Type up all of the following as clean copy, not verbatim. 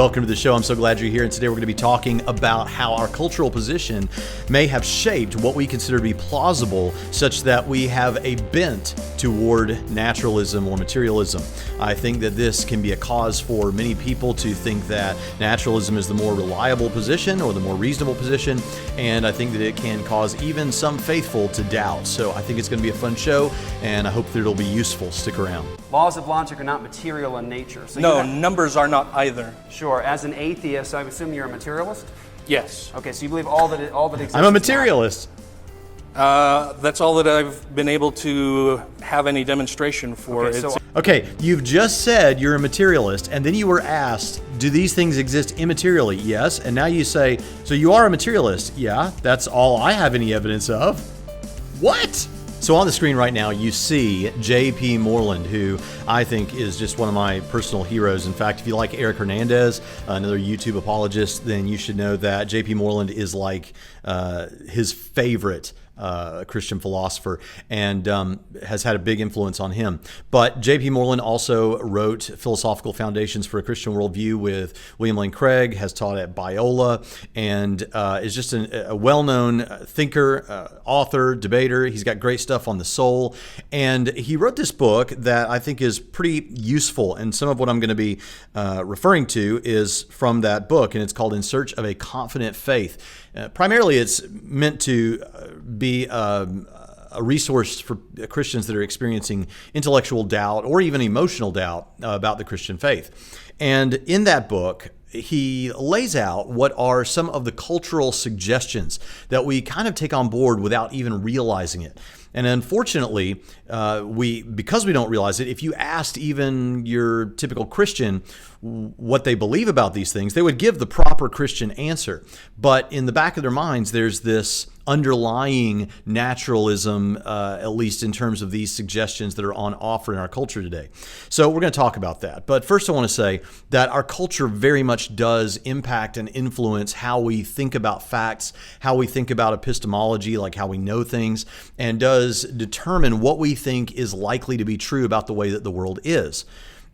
Welcome to the show. I'm so glad you're here. And today we're going to be talking about how our cultural position may have shaped what we consider to be plausible, such that we have a bent toward naturalism or materialism. I think that this can be a cause for many people to think that naturalism is the more reliable position or the more reasonable position. And I think that it can cause even some faithful to doubt. So I think it's going to be a fun show, and I hope that it'll be useful. Stick around. Laws of logic are not material in nature. So no, numbers are not either. Sure. As an atheist, I assume you're a materialist? Yes. Okay, so you believe all that exists. I'm a materialist. That's all that I've been able to have any demonstration for. Okay, you've just said you're a materialist, and then you were asked, do these things exist immaterially? Yes. And now you say, so you are a materialist? Yeah, that's all I have any evidence of. What? So on the screen right now, you see JP Moreland, who I think is just one of my personal heroes. In fact, if you like Eric Hernandez, another YouTube apologist, then you should know that JP Moreland is like his favorite Christian philosopher, and has had a big influence on him. But J.P. Moreland also wrote Philosophical Foundations for a Christian Worldview with William Lane Craig, has taught at Biola, and is just a well-known thinker, author, debater. He's got great stuff on the soul, and he wrote this book that I think is pretty useful, and some of what I'm going to be referring to is from that book, and it's called In Search of a Confident Faith. Primarily, it's meant to be a resource for Christians that are experiencing intellectual doubt or even emotional doubt about the Christian faith. And in that book, he lays out what are some of the cultural suggestions that we kind of take on board without even realizing it. And unfortunately, because we don't realize it, if you asked even your typical Christian what they believe about these things, they would give the proper Christian answer. But in the back of their minds, there's this underlying naturalism, at least in terms of these suggestions that are on offer in our culture today. So we're going to talk about that. But first I want to say that our culture very much does impact and influence how we think about facts, how we think about epistemology, like how we know things, and does determine what we think is likely to be true about the way that the world is.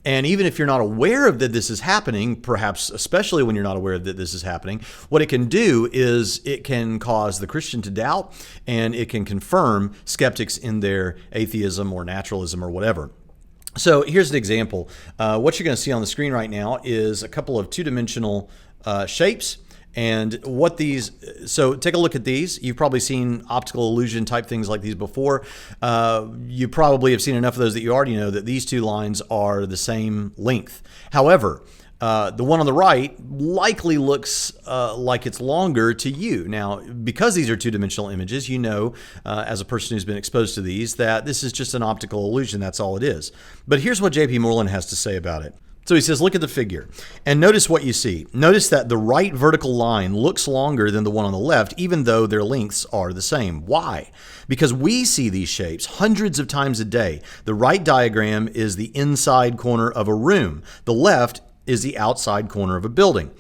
And even if you're not aware of that this is happening, perhaps especially when you're not aware that this is happening, what it can do is it can cause the Christian to doubt, and it can confirm skeptics in their atheism or naturalism or whatever. So here's an example. What you're going to see on the screen right now is a couple of two-dimensional shapes. And what these, so take a look at these. You've probably seen optical illusion type things like these before. You probably have seen enough of those that you already know that these two lines are the same length. However, the one on the right likely looks like it's longer to you. Now, because these are two-dimensional images, you know, as a person who's been exposed to these, that this is just an optical illusion. That's all it is. But here's what J.P. Moreland has to say about it. So he says, look at the figure and notice what you see. Notice that the right vertical line looks longer than the one on the left, even though their lengths are the same. Why? Because we see these shapes hundreds of times a day. The right diagram is the inside corner of a room. The left is the outside corner of a building.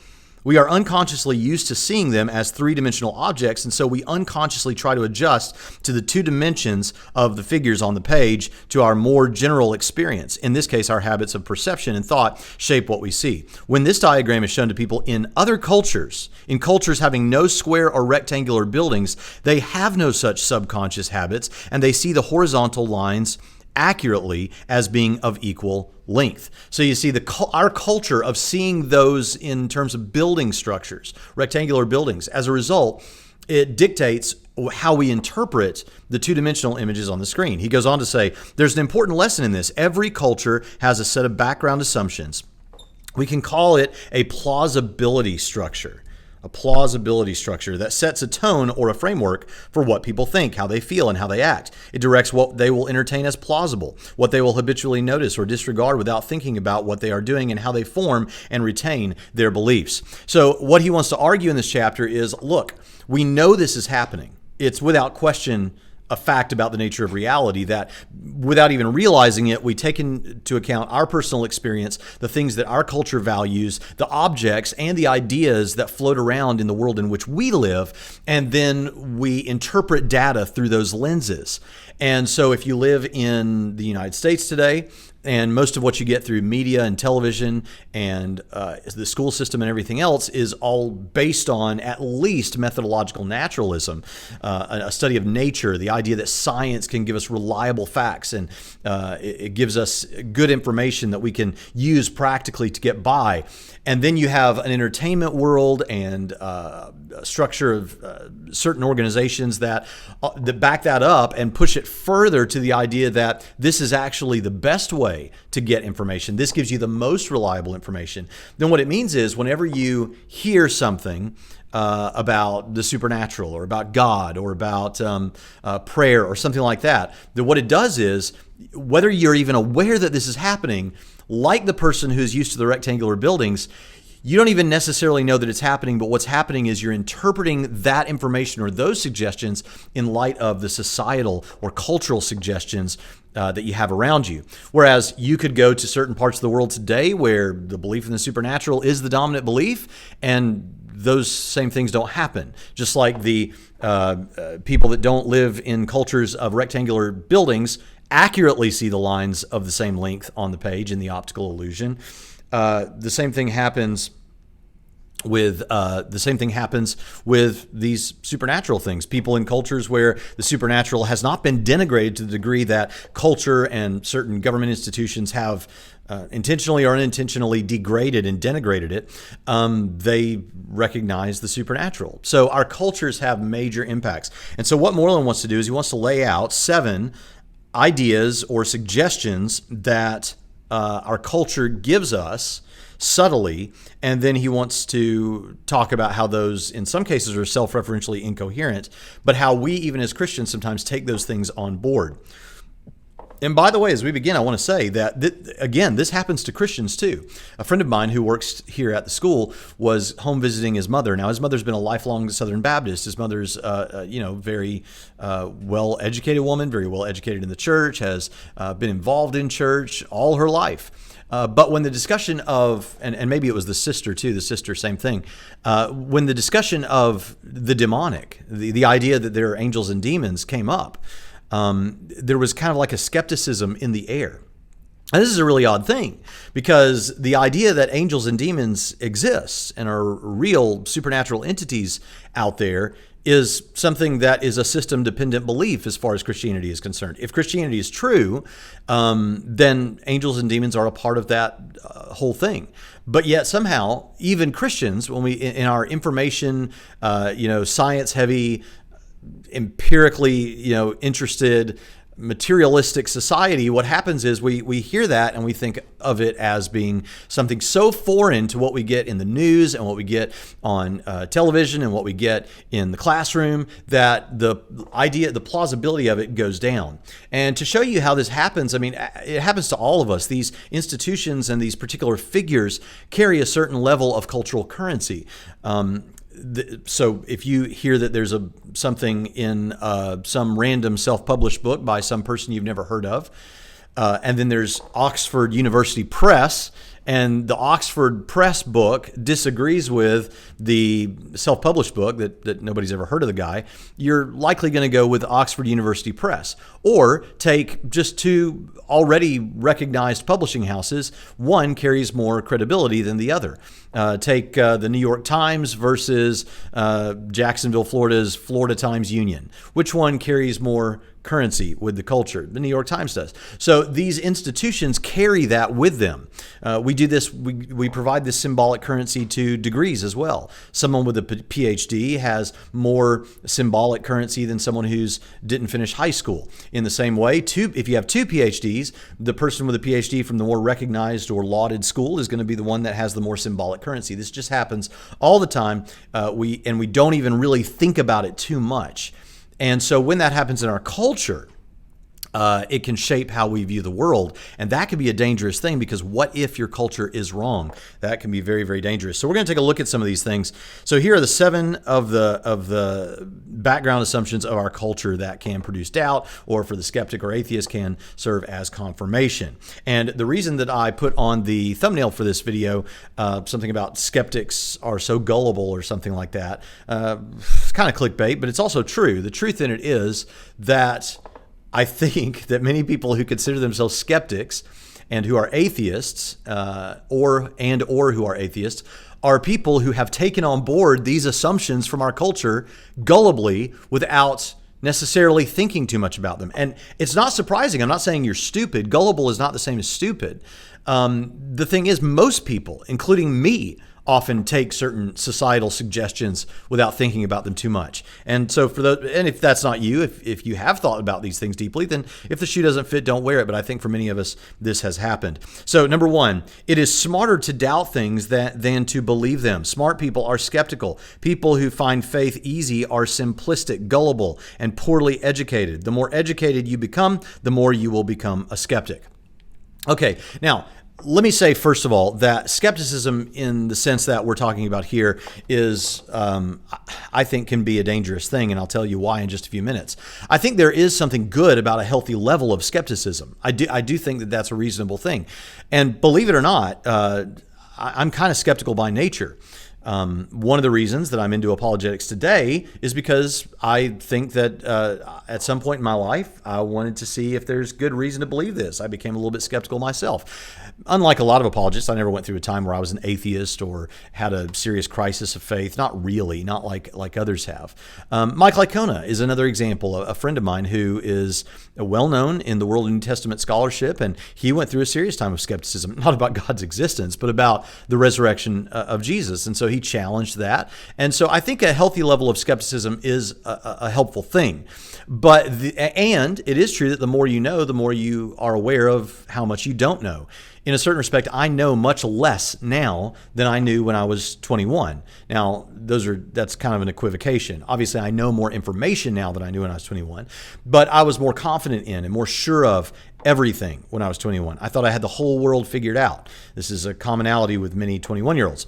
We are unconsciously used to seeing them as three-dimensional objects, and so we unconsciously try to adjust to the two dimensions of the figures on the page to our more general experience. In this case, our habits of perception and thought shape what we see. When this diagram is shown to people in other cultures, in cultures having no square or rectangular buildings, they have no such subconscious habits, and they see the horizontal lines accurately as being of equal length. So you see our culture of seeing those in terms of building structures, rectangular buildings. As a result, it dictates how we interpret the two-dimensional images on the screen. He goes on to say, there's an important lesson in this. Every culture has a set of background assumptions. We can call it a plausibility structure. A plausibility structure that sets a tone or a framework for what people think, how they feel, and how they act. It directs what they will entertain as plausible, what they will habitually notice or disregard without thinking about what they are doing, and how they form and retain their beliefs. So what he wants to argue in this chapter is, look, we know this is happening. It's without question a fact about the nature of reality, that without even realizing it, we take into account our personal experience, the things that our culture values, the objects and the ideas that float around in the world in which we live, and then we interpret data through those lenses. And so if you live in the United States today, and most of what you get through media and television and the school system and everything else is all based on at least methodological naturalism, a study of nature, the idea that science can give us reliable facts, and it gives us good information that we can use practically to get by. And then you have an entertainment world and a structure of certain organizations that back that up and push it further to the idea that this is actually the best way to get information. This gives you the most reliable information. Then what it means is whenever you hear something about the supernatural or about God or about prayer or something like that, then what it does is, whether you're even aware that this is happening, like the person who's used to the rectangular buildings, you don't even necessarily know that it's happening, but what's happening is you're interpreting that information or those suggestions in light of the societal or cultural suggestions that you have around you. Whereas you could go to certain parts of the world today where the belief in the supernatural is the dominant belief, and those same things don't happen. Just like the people that don't live in cultures of rectangular buildings accurately see the lines of the same length on the page in the optical illusion. The same thing happens with these supernatural things. People in cultures where the supernatural has not been denigrated to the degree that culture and certain government institutions have intentionally or unintentionally degraded and denigrated it, they recognize the supernatural. So our cultures have major impacts. And so what Moreland wants to do is he wants to lay out 7 ideas or suggestions that our culture gives us subtly, and then he wants to talk about how those, in some cases, are self-referentially incoherent, but how we, even as Christians, sometimes take those things on board. And by the way, as we begin, I want to say that, again, this happens to Christians too. A friend of mine who works here at the school was home visiting his mother. Now, his mother's been a lifelong Southern Baptist. His mother's, very well-educated woman, very well-educated in the church, has been involved in church all her life. But when the discussion of, and maybe it was the sister too, same thing, when the discussion of the demonic, the idea that there are angels and demons came up, there was kind of like a skepticism in the air. And this is a really odd thing, because the idea that angels and demons exist and are real supernatural entities out there is something that is a system-dependent belief as far as Christianity is concerned. If Christianity is true, then angels and demons are a part of that whole thing. But yet somehow, even Christians, when we in our information, science-heavy, empirically, interested, materialistic society, what happens is we hear that and we think of it as being something so foreign to what we get in the news and what we get on television and what we get in the classroom, that the plausibility of it goes down. And to show you how this happens, I mean, it happens to all of us. These institutions and these particular figures carry a certain level of cultural currency. So if you hear that there's something in some random self-published book by some person you've never heard of, and then there's Oxford University Press, and the Oxford Press book disagrees with the self-published book that nobody's ever heard of the guy, you're likely going to go with Oxford University Press. Or take just 2 already recognized publishing houses. One carries more credibility than the other. Take the New York Times versus Jacksonville, Florida's Florida Times Union. Which one carries more currency with the culture? The New York Times does. So these institutions carry that with them. We do this, we provide this symbolic currency to degrees as well. Someone with a PhD has more symbolic currency than someone who's didn't finish high school. In the same way, if you have 2 PhDs, the person with a PhD from the more recognized or lauded school is going to be the one that has the more symbolic currency. This just happens all the time. We don't even really think about it too much. And so when that happens in our culture, it can shape how we view the world. And that can be a dangerous thing, because what if your culture is wrong? That can be very, very dangerous. So we're going to take a look at some of these things. So here are the 7 of the background assumptions of our culture that can produce doubt, or for the skeptic or atheist can serve as confirmation. And the reason that I put on the thumbnail for this video something about skeptics are so gullible or something like that, it's kind of clickbait, but it's also true. The truth in it is that I think that many people who consider themselves skeptics and who are atheists, or who are atheists, are people who have taken on board these assumptions from our culture gullibly without necessarily thinking too much about them. And it's not surprising. I'm not saying you're stupid. Gullible is not the same as stupid. The thing is, most people, including me, often take certain societal suggestions without thinking about them too much. And so and if that's not you, if you have thought about these things deeply, then if the shoe doesn't fit, don't wear it. But I think for many of us, this has happened. So number 1, it is smarter to doubt things than to believe them. Smart people are skeptical. People who find faith easy are simplistic, gullible, and poorly educated. The more educated you become, the more you will become a skeptic. Okay, now, let me say, first of all, that skepticism in the sense that we're talking about here is, I think, can be a dangerous thing, and I'll tell you why in just a few minutes. I think there is something good about a healthy level of skepticism. I do think that that's a reasonable thing. And believe it or not, I'm kind of skeptical by nature. One of the reasons that I'm into apologetics today is because I think that at some point in my life, I wanted to see if there's good reason to believe this. I became a little bit skeptical myself. Unlike a lot of apologists, I never went through a time where I was an atheist or had a serious crisis of faith. Not really, not like others have. Mike Licona is another example, a friend of mine who is well-known in the world of New Testament scholarship, and he went through a serious time of skepticism, not about God's existence, but about the resurrection of Jesus. And so he challenged that. And so I think a healthy level of skepticism is a helpful thing. And it is true that the more you know, the more you are aware of how much you don't know. In a certain respect, I know much less now than I knew when I was 21. Now, that's kind of an equivocation. Obviously, I know more information now than I knew when I was 21, but I was more confident in and more sure of everything when I was 21. I thought I had the whole world figured out. This is a commonality with many 21-year-olds.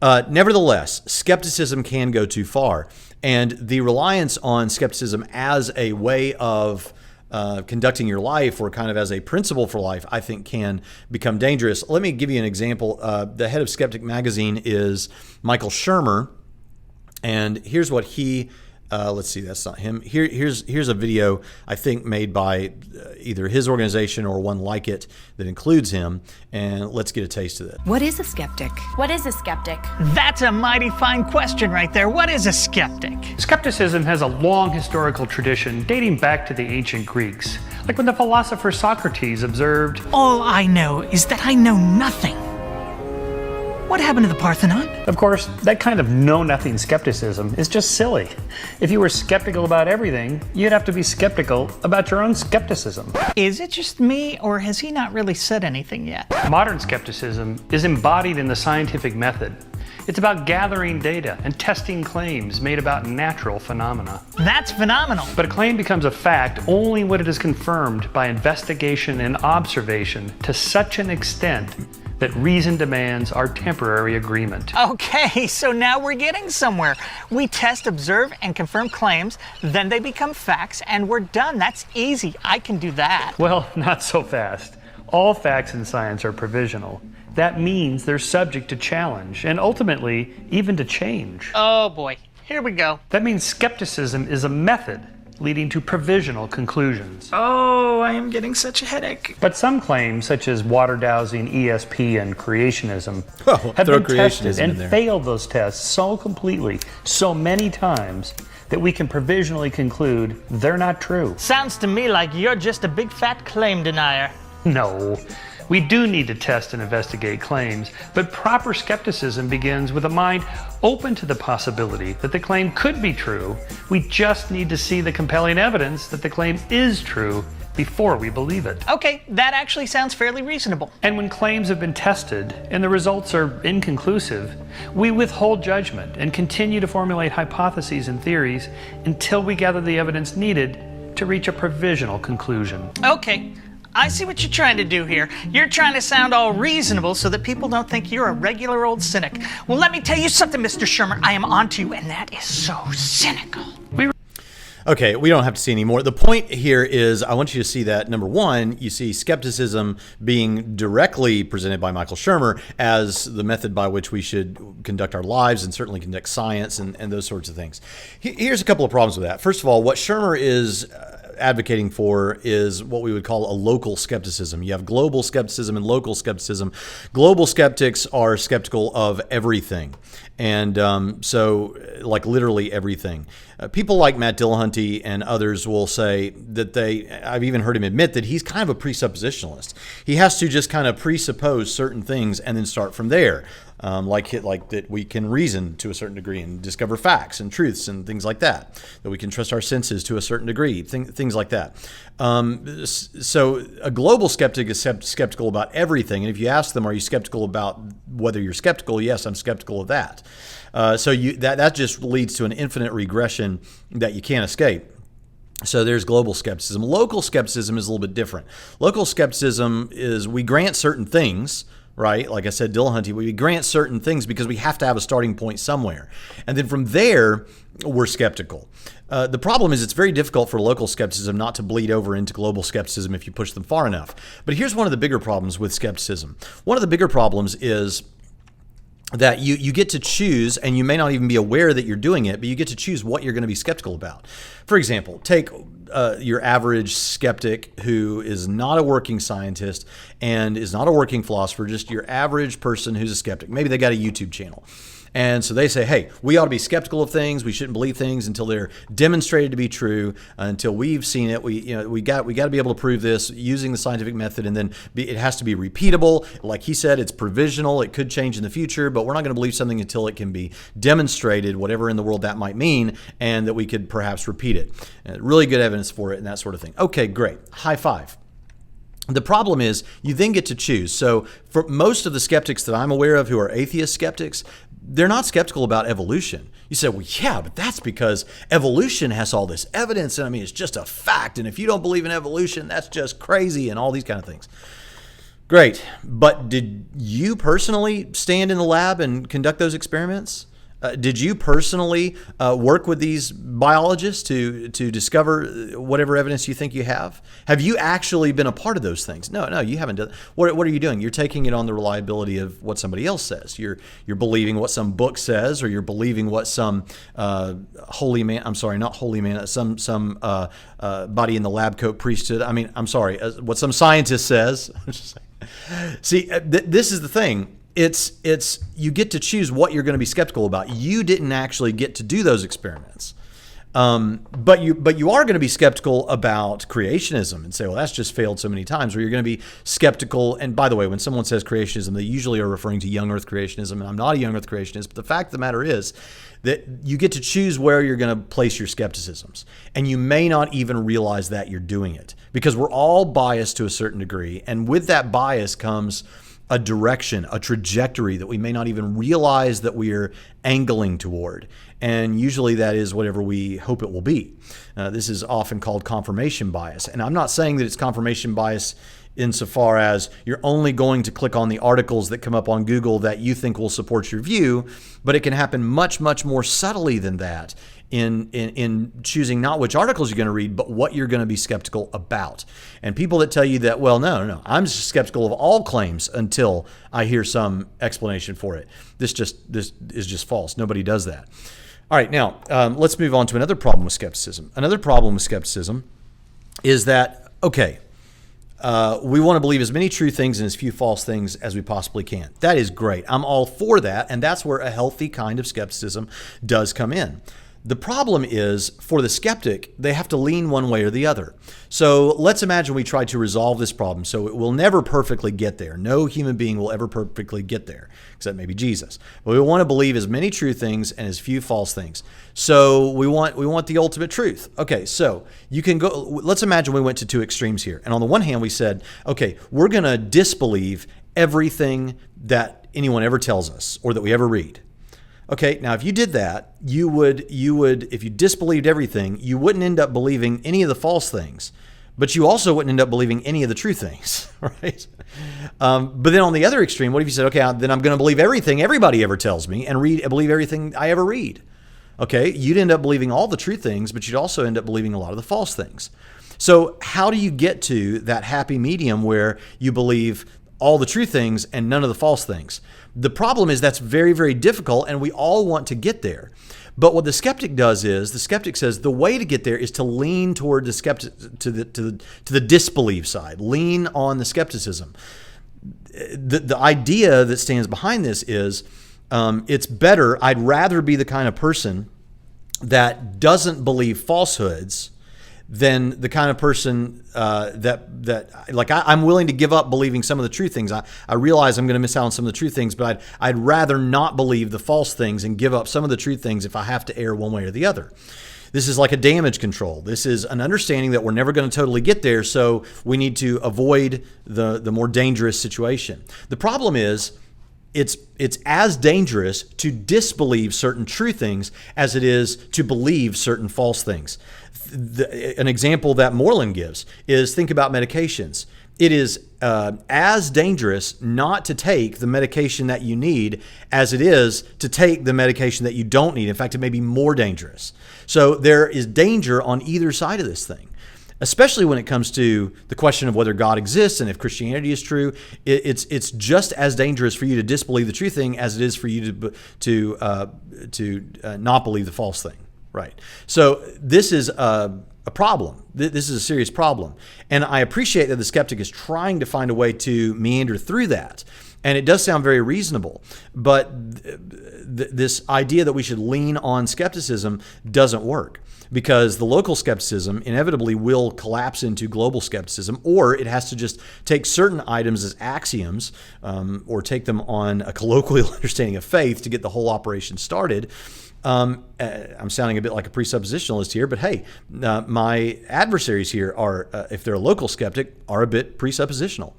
Nevertheless, skepticism can go too far, and the reliance on skepticism as a way of conducting your life, or kind of as a principle for life, I think can become dangerous. Let me give you an example. The head of Skeptic Magazine is Michael Shermer, and here's what he let's see, that's not him. Here's a video I think made by either his organization or one like it that includes him, and let's get a taste of it. What is a skeptic? What is a skeptic? That's a mighty fine question right there. What is a skeptic? Skepticism has a long historical tradition dating back to the ancient Greeks, like when the philosopher Socrates observed, All I know is that I know nothing. What happened to the Parthenon? Of course, that kind of know-nothing skepticism is just silly. If you were skeptical about everything, you'd have to be skeptical about your own skepticism. Is it just me, or has he not really said anything yet? Modern skepticism is embodied in the scientific method. It's about gathering data and testing claims made about natural phenomena. That's phenomenal. But a claim becomes a fact only when it is confirmed by investigation and observation to such an extent that reason demands our temporary agreement. Okay, so now we're getting somewhere. We test, observe, and confirm claims, then they become facts, and we're done. That's easy. I can do that. Well, not so fast. All facts in science are provisional. That means they're subject to challenge, and ultimately, even to change. Oh boy, here we go. That means skepticism is a method leading to provisional conclusions. Oh, I am getting such a headache. But some claims, such as water dowsing, ESP, and creationism, have throw been tested creationism in and there. failed those tests so completely, so many times, that we can provisionally conclude they're not true. Sounds to me like you're just a big fat claim denier. No. We do need to test and investigate claims, but proper skepticism begins with a mind open to the possibility that the claim could be true. We just need to see the compelling evidence that the claim is true before we believe it. Okay, that actually sounds fairly reasonable. And when claims have been tested and the results are inconclusive, we withhold judgment and continue to formulate hypotheses and theories until we gather the evidence needed to reach a provisional conclusion. Okay, I see what you're trying to do here. You're trying to sound all reasonable so that people don't think you're a regular old cynic. Well, let me tell you something, Mr. Shermer. I am onto you, and that is so cynical. Okay, we don't have to see any more. The point here is I want you to see that, number one, you see skepticism being directly presented by Michael Shermer as the method by which we should conduct our lives and certainly conduct science and those sorts of things. Here's a couple of problems with that. First of all, what Shermer is advocating for is what we would call a local skepticism. You have global skepticism and local skepticism. Global skeptics are skeptical of everything. And so, like literally everything. People like Matt Dillahunty and others will say that I've even heard him admit that he's kind of a presuppositionalist. He has to just kind of presuppose certain things and then start from there. Like that we can reason to a certain degree and discover facts and truths and things like that. That we can trust our senses to a certain degree, things like that. So a global skeptic is skeptical about everything. And if you ask them, are you skeptical about whether you're skeptical? Yes, I'm skeptical of that. So that just leads to an infinite regression that you can't escape. So there's global skepticism. Local skepticism is a little bit different. Local skepticism is we grant certain things, right? Like I said, Dillahunty, we grant certain things because we have to have a starting point somewhere. And then from there, we're skeptical. The problem is it's very difficult for local skepticism not to bleed over into global skepticism if you push them far enough. But here's one of the bigger problems with skepticism. One of the bigger problems is that you get to choose, and you may not even be aware that you're doing it, but you get to choose what you're going to be skeptical about. For example, take your average skeptic who is not a working scientist and is not a working philosopher, just your average person who's a skeptic. Maybe they got a YouTube channel. And so they say, hey, we ought to be skeptical of things. We shouldn't believe things until they're demonstrated to be true, until we've seen it. We got to be able to prove this using the scientific method, and then it has to be repeatable. Like he said, it's provisional. It could change in the future, but we're not going to believe something until it can be demonstrated, whatever in the world that might mean, and that we could perhaps repeat it. Really good evidence for it and that sort of thing. Okay, great. High five. The problem is you then get to choose. So for most of the skeptics that I'm aware of who are atheist skeptics, they're not skeptical about evolution. You say, well, yeah, but that's because evolution has all this evidence. And I mean, it's just a fact. And if you don't believe in evolution, that's just crazy and all these kind of things. Great. But did you personally stand in the lab and conduct those experiments? Did you personally work with these biologists to discover whatever evidence you think you have? Have you actually been a part of those things? No, you haven't done. What are you doing? You're taking it on the reliability of what somebody else says. You're believing what some book says, or you're believing what some holy man. I'm sorry, not holy man. Some body in the lab coat priesthood. I mean, I'm sorry, what some scientist says. See, this is the thing. It's you get to choose what you're going to be skeptical about. You didn't actually get to do those experiments, but you are going to be skeptical about creationism and say, well, that's just failed so many times. Or you're going to be skeptical. And by the way, when someone says creationism, they usually are referring to young Earth creationism. And I'm not a young Earth creationist, but the fact of the matter is that you get to choose where you're going to place your skepticisms, and you may not even realize that you're doing it because we're all biased to a certain degree, and with that bias comes a direction, a trajectory that we may not even realize that we're angling toward. And usually that is whatever we hope it will be. This is often called confirmation bias. And I'm not saying that it's confirmation bias insofar as you're only going to click on the articles that come up on Google that you think will support your view, but it can happen much, much more subtly than that in choosing not which articles you're going to read, but what you're going to be skeptical about. And people that tell you that, well, no, I'm just skeptical of all claims until I hear some explanation for it. This is just false. Nobody does that. All right, now let's move on to another problem with skepticism. Another problem with skepticism is that, okay, we want to believe as many true things and as few false things as we possibly can. That is great. I'm all for that, and that's where a healthy kind of skepticism does come in. The problem is, for the skeptic, they have to lean one way or the other. So let's imagine we try to resolve this problem. So it will never perfectly get there. No human being will ever perfectly get there, except maybe Jesus. But we want to believe as many true things and as few false things. So we want the ultimate truth. Okay, so you can go. Let's imagine we went to two extremes here. And on the one hand, we said, okay, we're going to disbelieve everything that anyone ever tells us or that we ever read. Okay, now if you did that, you would, if you disbelieved everything, you wouldn't end up believing any of the false things, but you also wouldn't end up believing any of the true things, right? But then on the other extreme, what if you said, okay, then I'm going to believe everything everybody ever tells me and believe everything I ever read? Okay, you'd end up believing all the true things, but you'd also end up believing a lot of the false things. So how do you get to that happy medium where you believe all the true things and none of the false things? The problem is that's very, very difficult, and we all want to get there. But what the skeptic does is the skeptic says the way to get there is to lean toward the to the disbelief side, lean on the skepticism. The idea that stands behind this is it's better. I'd rather be the kind of person that doesn't believe falsehoods than the kind of person I'm willing to give up believing some of the true things. I realize I'm going to miss out on some of the true things, but I'd rather not believe the false things and give up some of the true things if I have to err one way or the other. This is like a damage control. This is an understanding that we're never going to totally get there, so we need to avoid the more dangerous situation. The problem is, it's as dangerous to disbelieve certain true things as it is to believe certain false things. An example that Moreland gives is, think about medications. It is as dangerous not to take the medication that you need as it is to take the medication that you don't need. In fact, it may be more dangerous. So there is danger on either side of this thing, especially when it comes to the question of whether God exists and if Christianity is true. It's just as dangerous for you to disbelieve the true thing as it is for you to not believe the false thing. Right. So this is a problem. This is a serious problem. And I appreciate that the skeptic is trying to find a way to meander through that. And it does sound very reasonable. But this idea that we should lean on skepticism doesn't work, because the local skepticism inevitably will collapse into global skepticism, or it has to just take certain items as axioms, or take them on a colloquial understanding of faith to get the whole operation started. I'm sounding a bit like a presuppositionalist here, but hey, my adversaries here are, if they're a local skeptic, are a bit presuppositional.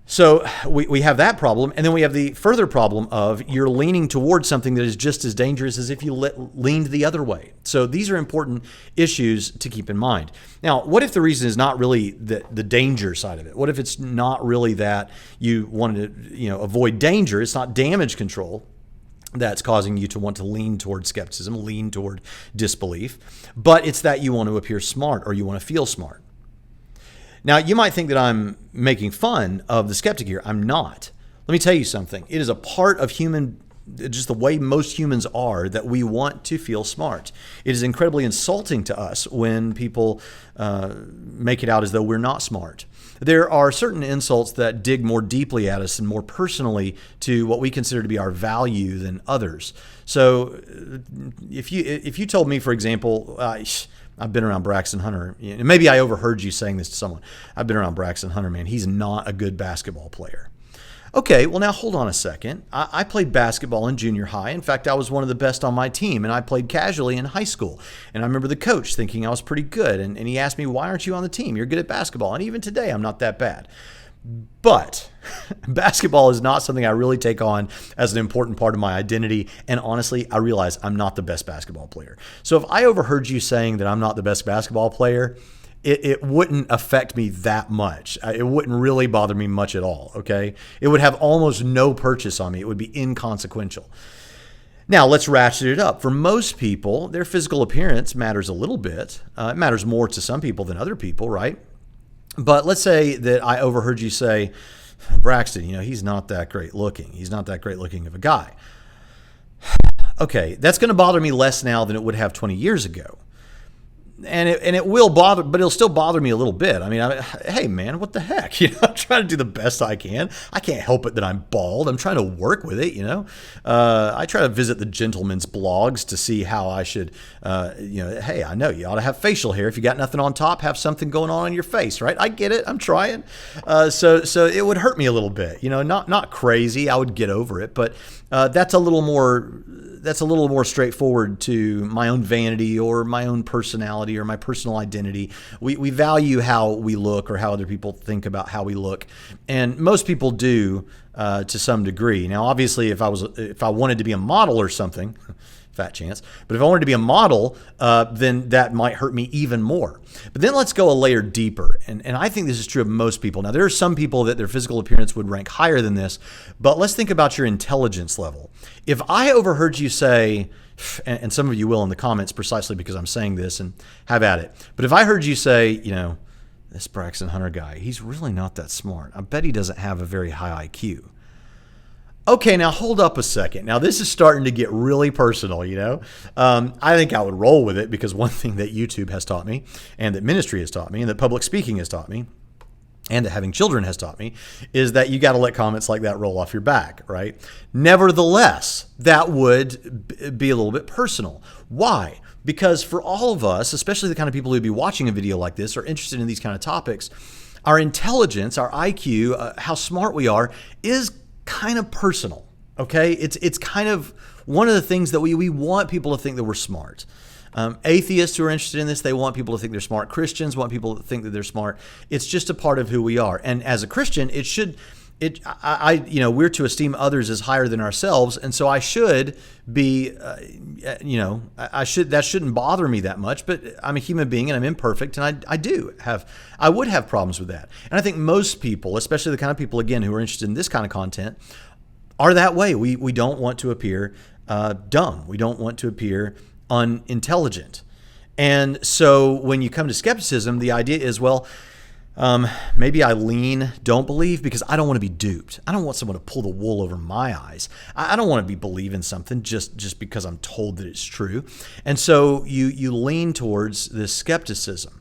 So we have that problem, and then we have the further problem of you're leaning towards something that is just as dangerous as if you leaned the other way. So these are important issues to keep in mind. Now, what if the reason is not really the danger side of it? What if it's not really that you wanted to avoid danger? It's not damage control that's causing you to want to lean toward skepticism, lean toward disbelief, but it's that you want to appear smart or you want to feel smart. Now, you might think that I'm making fun of the skeptic here. I'm not. Let me tell you something. It is a part of just the way most humans are, that we want to feel smart. It is incredibly insulting to us when people make it out as though we're not smart. There are certain insults that dig more deeply at us and more personally to what we consider to be our value than others. So if you told me, for example, I've been around Braxton Hunter, maybe I overheard you saying this to someone. I've been around Braxton Hunter, man. He's not a good basketball player. Okay, well, now hold on a second. I played basketball in junior high. In fact, I was one of the best on my team, and I played casually in high school. And I remember the coach thinking I was pretty good, and he asked me, why aren't you on the team? You're good at basketball. And even today, I'm not that bad. But basketball is not something I really take on as an important part of my identity. And honestly, I realize I'm not the best basketball player. So if I overheard you saying that I'm not the best basketball player, it wouldn't affect me that much. It wouldn't really bother me much at all, okay? It would have almost no purchase on me. It would be inconsequential. Now, let's ratchet it up. For most people, their physical appearance matters a little bit. It matters more to some people than other people, right? But let's say that I overheard you say, Braxton, he's not that great looking. He's not that great looking of a guy. Okay, that's going to bother me less now than it would have 20 years ago. And it will bother, but it'll still bother me a little bit. I mean, hey man, what the heck? I'm trying to do the best I can. I can't help it that I'm bald. I'm trying to work with it. I try to visit the gentlemen's blogs to see how I should. Hey, I know you ought to have facial hair. If you got nothing on top, have something going on your face, right? I get it. I'm trying. So it would hurt me a little bit. Not crazy. I would get over it, but that's a little more. that's a little more straightforward to my own vanity or my own personality or my personal identity. We value how we look or how other people think about how we look, and most people do to some degree. Now, obviously, if I wanted to be a model or something, fat chance, but if I wanted to be a model, then that might hurt me even more. But then let's go a layer deeper, and I think this is true of most people. Now, there are some people that their physical appearance would rank higher than this, but let's think about your intelligence level. If I overheard you say, and some of you will in the comments precisely because I'm saying this, and have at it, but if I heard you say, this Braxton Hunter guy, he's really not that smart. I bet he doesn't have a very high IQ. Okay, now hold up a second. Now this is starting to get really personal, I think I would roll with it because one thing that YouTube has taught me, and that ministry has taught me, and that public speaking has taught me, and that having children has taught me, is that you got to let comments like that roll off your back, right? Nevertheless, that would be a little bit personal. Why? Because for all of us, especially the kind of people who'd be watching a video like this or interested in these kind of topics, our intelligence, our IQ, how smart we are, is kind of personal, okay? It's kind of one of the things that we want people to think that we're smart. Atheists who are interested in this, they want people to think they're smart. Christians want people to think that they're smart. It's just a part of who we are. And as a Christian, we're to esteem others as higher than ourselves, and so I should be, that shouldn't bother me that much. But I'm a human being and I'm imperfect, and I would have problems with that. And I think most people, especially the kind of people again who are interested in this kind of content, are that way. We don't want to appear dumb. We don't want to appear unintelligent. And so when you come to skepticism, the idea is, well, maybe I don't believe because I don't want to be duped. I don't want someone to pull the wool over my eyes. I don't want to be believing something just because I'm told that it's true. And so you lean towards this skepticism,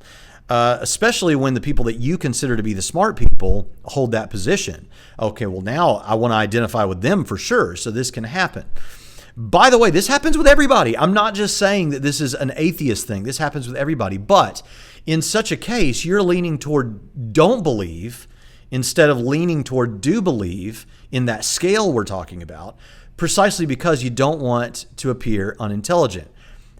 especially when the people that you consider to be the smart people hold that position. Okay, well now I want to identify with them for sure, so this can happen. By the way, this happens with everybody. I'm not just saying that this is an atheist thing. This happens with everybody. But in such a case, you're leaning toward don't believe instead of leaning toward do believe in that scale we're talking about, precisely because you don't want to appear unintelligent.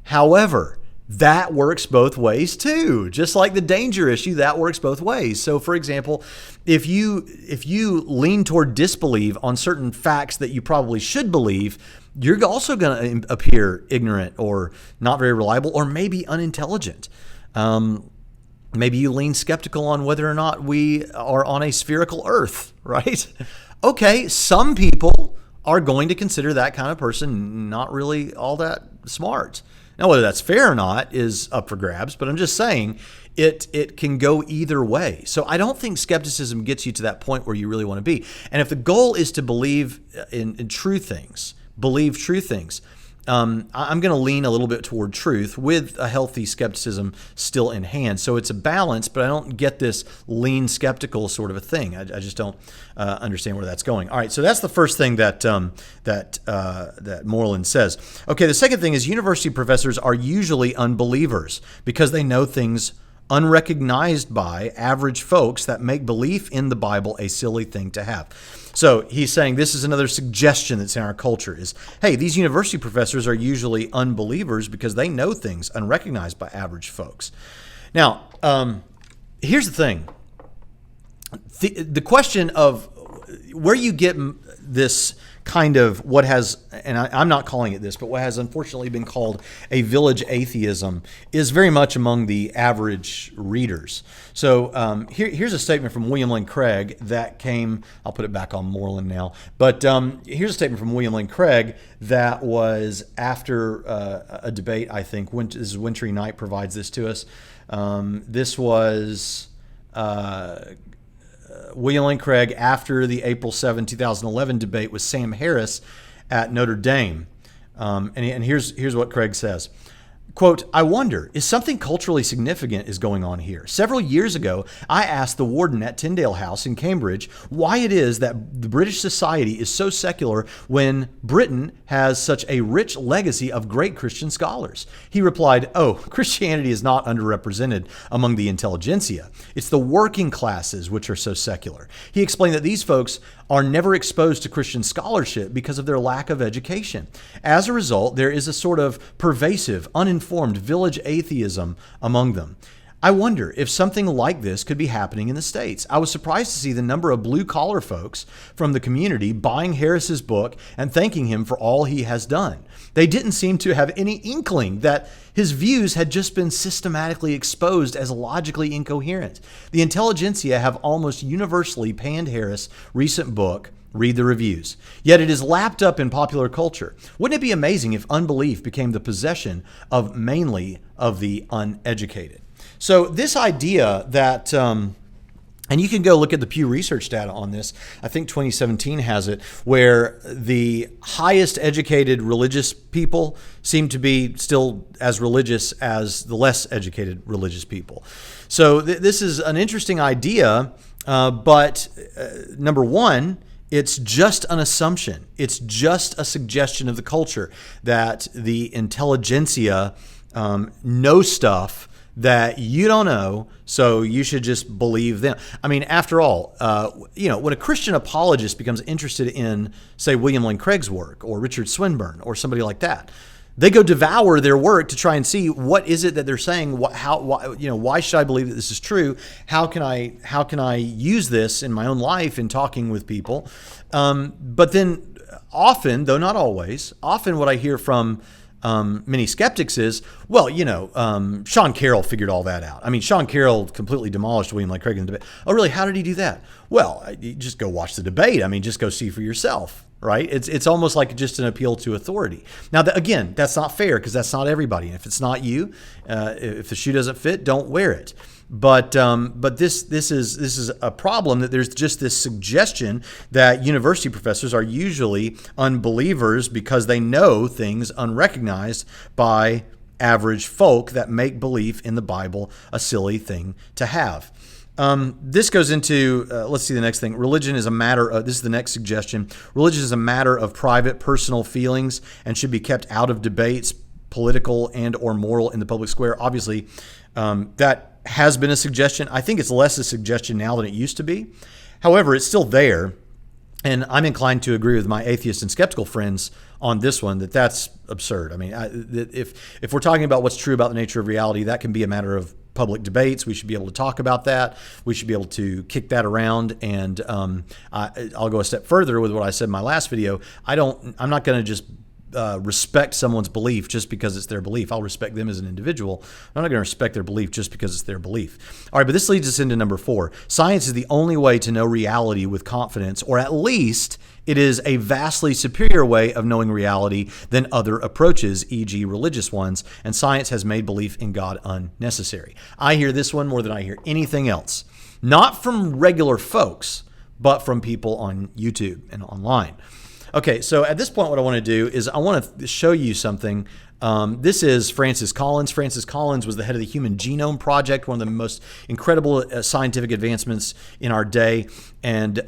However, that works both ways too. Just like the danger issue, that works both ways. So for example, if you lean toward disbelieve on certain facts that you probably should believe, you're also going to appear ignorant or not very reliable or maybe unintelligent. Maybe you lean skeptical on whether or not we are on a spherical earth, right? Okay, some people are going to consider that kind of person not really all that smart. Now, whether that's fair or not is up for grabs, but I'm just saying it can go either way. So I don't think skepticism gets you to that point where you really want to be. And if the goal is to believe in true things, believe true things, I'm going to lean a little bit toward truth with a healthy skepticism still in hand. So it's a balance, but I don't get this lean skeptical sort of a thing. I just don't understand where that's going. All right, so that's the first thing that Moreland says. Okay, the second thing is university professors are usually unbelievers because they know things unrecognized by average folks that make belief in the Bible a silly thing to have. So he's saying this is another suggestion that's in our culture is, hey, these university professors are usually unbelievers because they know things unrecognized by average folks. Now, here's the thing. The question of where you get this kind of what has, and I'm not calling it this, but what has unfortunately been called a village atheism is very much among the average readers. So here's a statement from William Lane Craig that came, I'll put it back on Moreland now, but here's a statement from William Lane Craig that was after a debate, I think. This is Wintry Night provides this to us. This was William Lane Craig after the April 7, 2011 debate with Sam Harris at Notre Dame. And here's what Craig says. Quote, I wonder, is something culturally significant is going on here? Several years ago, I asked the warden at Tyndale House in Cambridge why it is that the British society is so secular when Britain has such a rich legacy of great Christian scholars. He replied, oh, Christianity is not underrepresented among the intelligentsia. It's the working classes which are so secular. He explained that these folks are never exposed to Christian scholarship because of their lack of education. As a result, there is a sort of pervasive, uninformed village atheism among them. I wonder if something like this could be happening in the States. I was surprised to see the number of blue-collar folks from the community buying Harris's book and thanking him for all he has done. They didn't seem to have any inkling that his views had just been systematically exposed as logically incoherent. The intelligentsia have almost universally panned Harris' recent book. Read the reviews. Yet it is lapped up in popular culture. Wouldn't it be amazing if unbelief became the possession of mainly of the uneducated? So this idea that, and you can go look at the Pew Research data on this. I think 2017 has it, where the highest educated religious people seem to be still as religious as the less educated religious people. So this is an interesting idea, but number one, it's just an assumption. It's just a suggestion of the culture that the intelligentsia know stuff that you don't know, so you should just believe them. I mean, after all, when a Christian apologist becomes interested in, say, William Lane Craig's work or Richard Swinburne or somebody like that, they go devour their work to try and see what is it that they're saying. Why should I believe that this is true? How can I use this in my own life in talking with people? But then, often, though not always, often what I hear from many skeptics is, Sean Carroll figured all that out. I mean, Sean Carroll completely demolished William Lane Craig in the debate. Oh, really? How did he do that? Well, you just go watch the debate. I mean, just go see for yourself, right? It's almost like just an appeal to authority. Now, again, that's not fair because that's not everybody. And if it's not you, if the shoe doesn't fit, don't wear it. But this is a problem, that there's just this suggestion that university professors are usually unbelievers because they know things unrecognized by average folk that make belief in the Bible a silly thing to have. This goes into, let's see the next thing. Religion is a matter of, this is the next suggestion. Religion is a matter of private, personal feelings and should be kept out of debates, political and or moral, in the public square. Obviously, that has been a suggestion. I think it's less a suggestion now than it used to be. However, it's still there. And I'm inclined to agree with my atheist and skeptical friends on this one, that that's absurd. I mean, if we're talking about what's true about the nature of reality, that can be a matter of public debates. We should be able to talk about that. We should be able to kick that around. And I'll go a step further with what I said in my last video. I'm not going to just respect someone's belief just because it's their belief. I'll respect them as an individual. I'm not going to respect their belief just because it's their belief. All right, but this leads us into number 4. Science is the only way to know reality with confidence, or at least it is a vastly superior way of knowing reality than other approaches, e.g. religious ones, and science has made belief in God unnecessary. I hear this one more than I hear anything else. Not from regular folks, but from people on YouTube and online. Okay, so at this point, what I want to do is I want to show you something. This is Francis Collins. Francis Collins was the head of the Human Genome Project, one of the most incredible scientific advancements in our day. And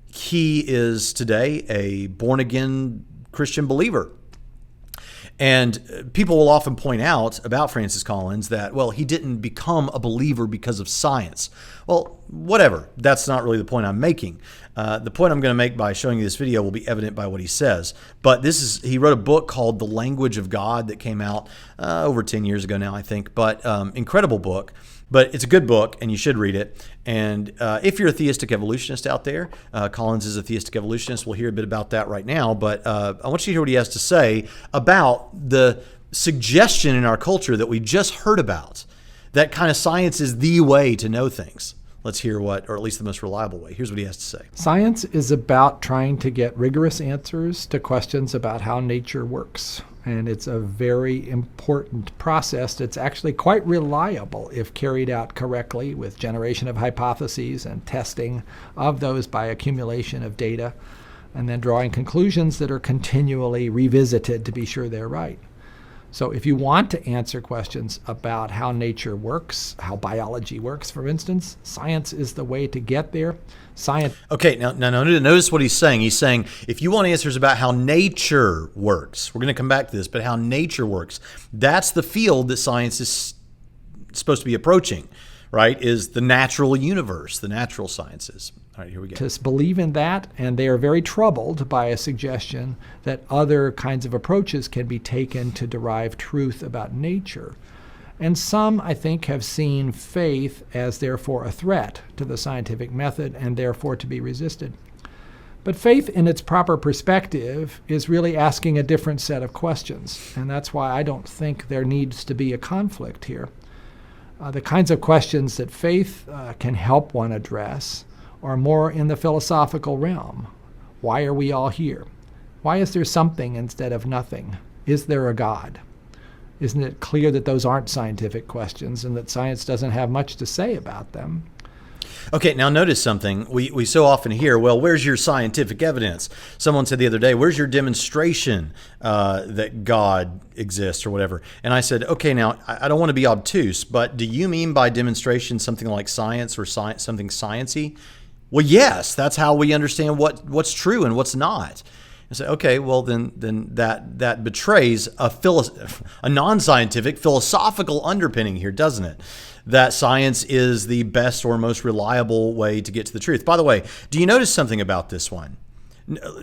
he is today a born-again Christian believer. And people will often point out about Francis Collins that, well, he didn't become a believer because of science. Well, whatever. That's not really the point I'm making. The point I'm going to make by showing you this video will be evident by what he says. But he wrote a book called The Language of God that came out over 10 years ago now, I think. But incredible book. But it's a good book, and you should read it. And if you're a theistic evolutionist out there, Collins is a theistic evolutionist. We'll hear a bit about that right now. But I want you to hear what he has to say about the suggestion in our culture that we just heard about, that kind of science is the way to know things. Let's hear what, or at least the most reliable way. Here's what he has to say. Science is about trying to get rigorous answers to questions about how nature works. And it's a very important process that's actually quite reliable if carried out correctly, with generation of hypotheses and testing of those by accumulation of data, and then drawing conclusions that are continually revisited to be sure they're right. So if you want to answer questions about how nature works, how biology works, for instance, science is the way to get there. Science. Okay, now notice what he's saying. He's saying if you want answers about how nature works, we're going to come back to this, but how nature works, that's the field that science is supposed to be approaching, right? Is the natural universe, the natural sciences. All right, here we go. Scientists believe in that, and they are very troubled by a suggestion that other kinds of approaches can be taken to derive truth about nature. And some, I think, have seen faith as therefore a threat to the scientific method and therefore to be resisted. But faith in its proper perspective is really asking a different set of questions, and that's why I don't think there needs to be a conflict here. The kinds of questions that faith can help one address are more in the philosophical realm. Why are we all here? Why is there something instead of nothing? Is there a God? Isn't it clear that those aren't scientific questions and that science doesn't have much to say about them? Okay, now notice something. We so often hear, well, where's your scientific evidence? Someone said the other day, where's your demonstration that God exists or whatever? And I said, okay, now, I don't want to be obtuse, but do you mean by demonstration something like science or something sciencey? Well, yes, that's how we understand what's true and what's not. I say, okay, well, then that betrays a non-scientific philosophical underpinning here, doesn't it? That science is the best or most reliable way to get to the truth. By the way, do you notice something about this one?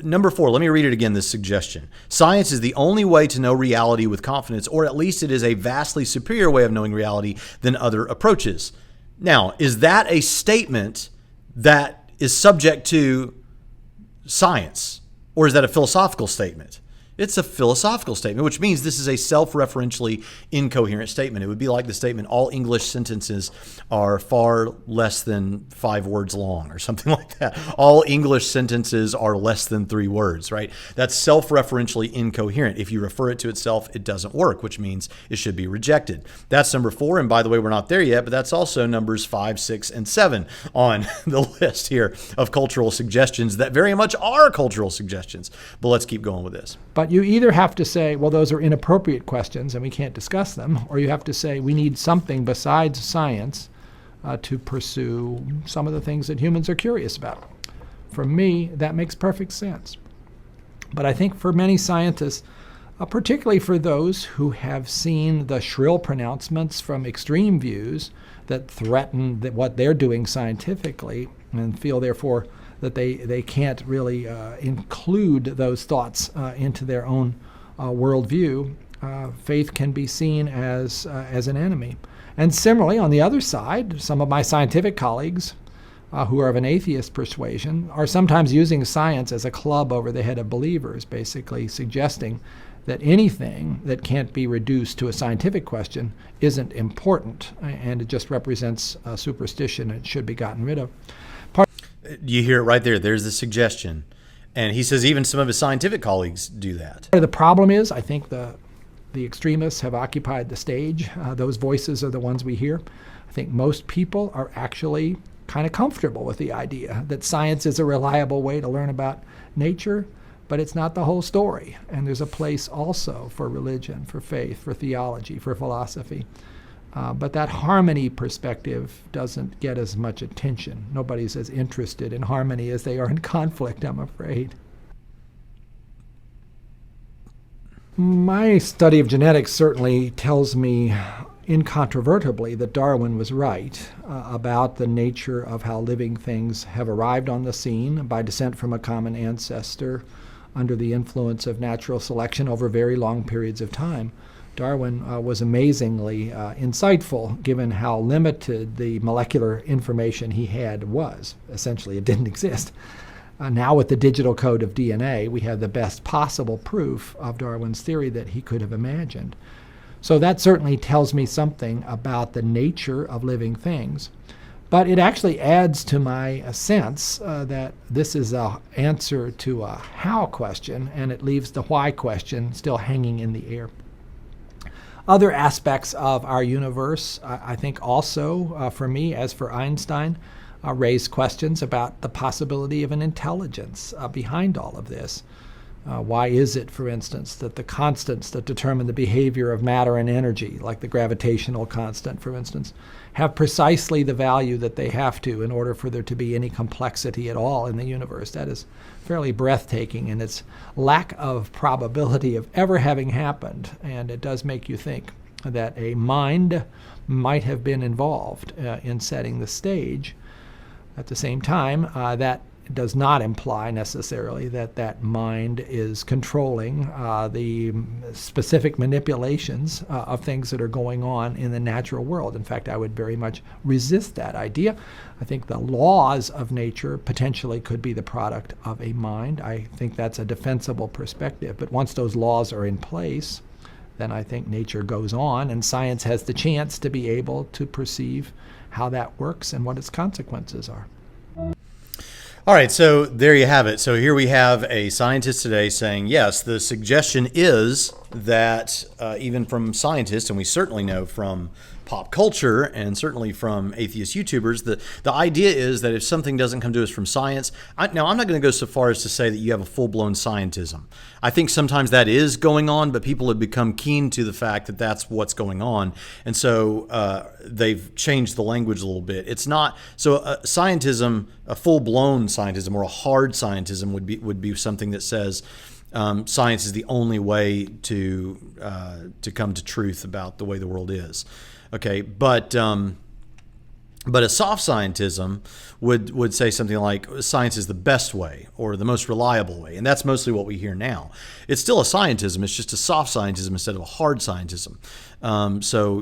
Number 4, let me read it again, this suggestion. Science is the only way to know reality with confidence, or at least it is a vastly superior way of knowing reality than other approaches. Now, is that a statement that is subject to science, or is that a philosophical statement? It's a philosophical statement, which means this is a self-referentially incoherent statement. It would be like the statement, all English sentences are far less than 5 words long, or something like that. All English sentences are less than 3 words, right? That's self-referentially incoherent. If you refer it to itself, it doesn't work, which means it should be rejected. That's number 4, and by the way, we're not there yet, but that's also numbers 5, 6, and 7 on the list here of cultural suggestions that very much are cultural suggestions. But let's keep going with this. But you either have to say, well, those are inappropriate questions and we can't discuss them, or you have to say we need something besides science to pursue some of the things that humans are curious about. For me, that makes perfect sense. But I think for many scientists, particularly for those who have seen the shrill pronouncements from extreme views that threaten what they're doing scientifically and feel, therefore, that they can't really include those thoughts into their own worldview, faith can be seen as an enemy. And similarly, on the other side, some of my scientific colleagues who are of an atheist persuasion are sometimes using science as a club over the head of believers, basically suggesting that anything that can't be reduced to a scientific question isn't important, and it just represents a superstition and it should be gotten rid of. You hear it right there. There's the suggestion. And he says even some of his scientific colleagues do that. The problem is, I think the extremists have occupied the stage. Those voices are the ones we hear. I think most people are actually kind of comfortable with the idea that science is a reliable way to learn about nature, but it's not the whole story. And there's a place also for religion, for faith, for theology, for philosophy. But that harmony perspective doesn't get as much attention. Nobody's as interested in harmony as they are in conflict, I'm afraid. My study of genetics certainly tells me incontrovertibly that Darwin was right about the nature of how living things have arrived on the scene by descent from a common ancestor under the influence of natural selection over very long periods of time. Darwin was amazingly insightful given how limited the molecular information he had was. Essentially, it didn't exist. Now with the digital code of DNA, we have the best possible proof of Darwin's theory that he could have imagined. So that certainly tells me something about the nature of living things. But it actually adds to my sense that this is an answer to a how question, and it leaves the why question still hanging in the air. Other aspects of our universe, I think also, for me, as for Einstein, raise questions about the possibility of an intelligence behind all of this. Why is it, for instance, that the constants that determine the behavior of matter and energy, like the gravitational constant, for instance, have precisely the value that they have to in order for there to be any complexity at all in the universe? That is fairly breathtaking in its lack of probability of ever having happened, and it does make you think that a mind might have been involved in setting the stage. At the same time, that does not imply necessarily that mind is controlling the specific manipulations of things that are going on in the natural world. In fact, I would very much resist that idea. I think the laws of nature potentially could be the product of a mind. I think that's a defensible perspective. But once those laws are in place, then I think nature goes on, and science has the chance to be able to perceive how that works and what its consequences are. All right, so there you have it. So here we have a scientist today saying, yes, the suggestion is that even from scientists, and we certainly know from pop culture and certainly from atheist YouTubers, the idea is that if something doesn't come to us from science, now I'm not going to go so far as to say that you have a full-blown scientism. I think sometimes that is going on, but people have become keen to the fact that that's what's going on. And so they've changed the language a little bit. It's not, so scientism, a full-blown scientism or a hard scientism would be something that says science is the only way to come to truth about the way the world is. Okay, but a soft scientism would say something like science is the best way or the most reliable way, and that's mostly what we hear now. It's still a scientism, it's just a soft scientism instead of a hard scientism. So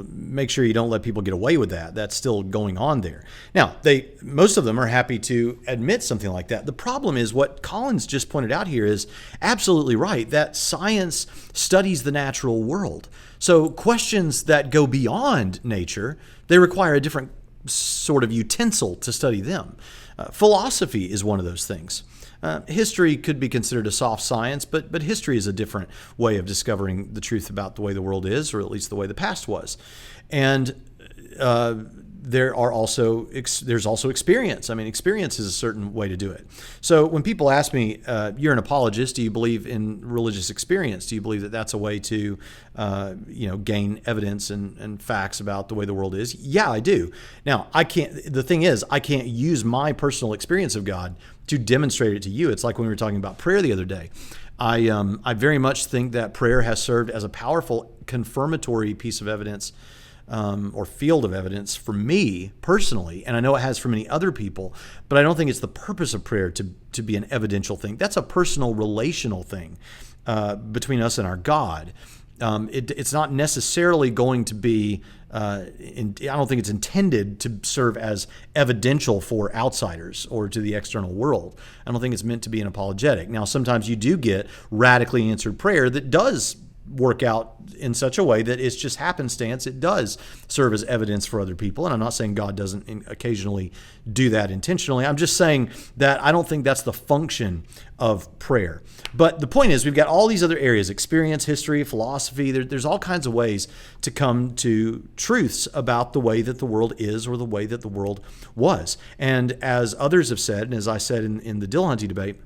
make sure you don't let people get away with that. That's still going on there. Now, most of them are happy to admit something like that. The problem is what Collins just pointed out here is absolutely right, that science studies the natural world. So questions that go beyond nature, they require a different sort of utensil to study them. Philosophy is one of those things. History could be considered a soft science, but history is a different way of discovering the truth about the way the world is, or at least the way the past was. And there's also experience. I mean, experience is a certain way to do it. So when people ask me, you're an apologist, do you believe in religious experience? Do you believe that that's a way to, gain evidence and facts about the way the world is? Yeah, I do. Now, the thing is, I can't use my personal experience of God to demonstrate it to you. It's like when we were talking about prayer the other day. I very much think that prayer has served as a powerful confirmatory piece of evidence or field of evidence for me personally, and I know it has for many other people, but I don't think it's the purpose of prayer to be an evidential thing. That's a personal, relational thing between us and our God. It's not necessarily going to be, I don't think it's intended to serve as evidential for outsiders or to the external world. I don't think it's meant to be an apologetic. Now, sometimes you do get radically answered prayer that does work out in such a way that it's just happenstance. It does serve as evidence for other people. And I'm not saying God doesn't occasionally do that intentionally. I'm just saying that I don't think that's the function of prayer. But the point is, we've got all these other areas, experience, history, philosophy. There's all kinds of ways to come to truths about the way that the world is or the way that the world was. And as others have said, and as I said in the Dillahunty debate,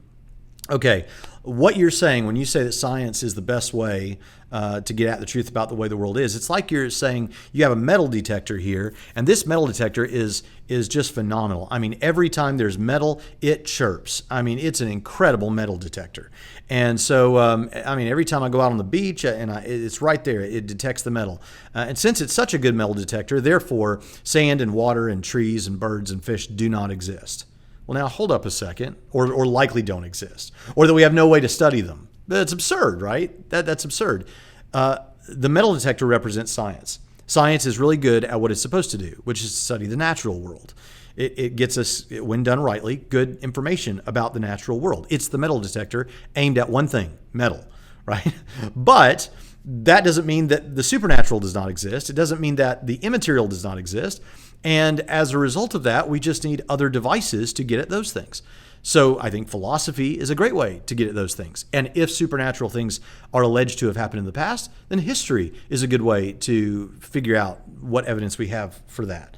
okay, what you're saying when you say that science is the best way to get at the truth about the way the world is, it's like you're saying you have a metal detector here, and this metal detector is just phenomenal. I mean, every time there's metal, it chirps. I mean, it's an incredible metal detector. And so, every time I go out on the beach, it's right there. It detects the metal. And since it's such a good metal detector, therefore, sand and water and trees and birds and fish do not exist. Well, now hold up a second, or likely don't exist, or that we have no way to study them. That's absurd, right? That's absurd. The metal detector represents science. Science is really good at what it's supposed to do, which is to study the natural world. It gets us, when done rightly, good information about the natural world. It's the metal detector aimed at one thing, metal, right? But that doesn't mean that the supernatural does not exist. It doesn't mean that the immaterial does not exist. And as a result of that, we just need other devices to get at those things. So I think philosophy is a great way to get at those things. And if supernatural things are alleged to have happened in the past, then history is a good way to figure out what evidence we have for that.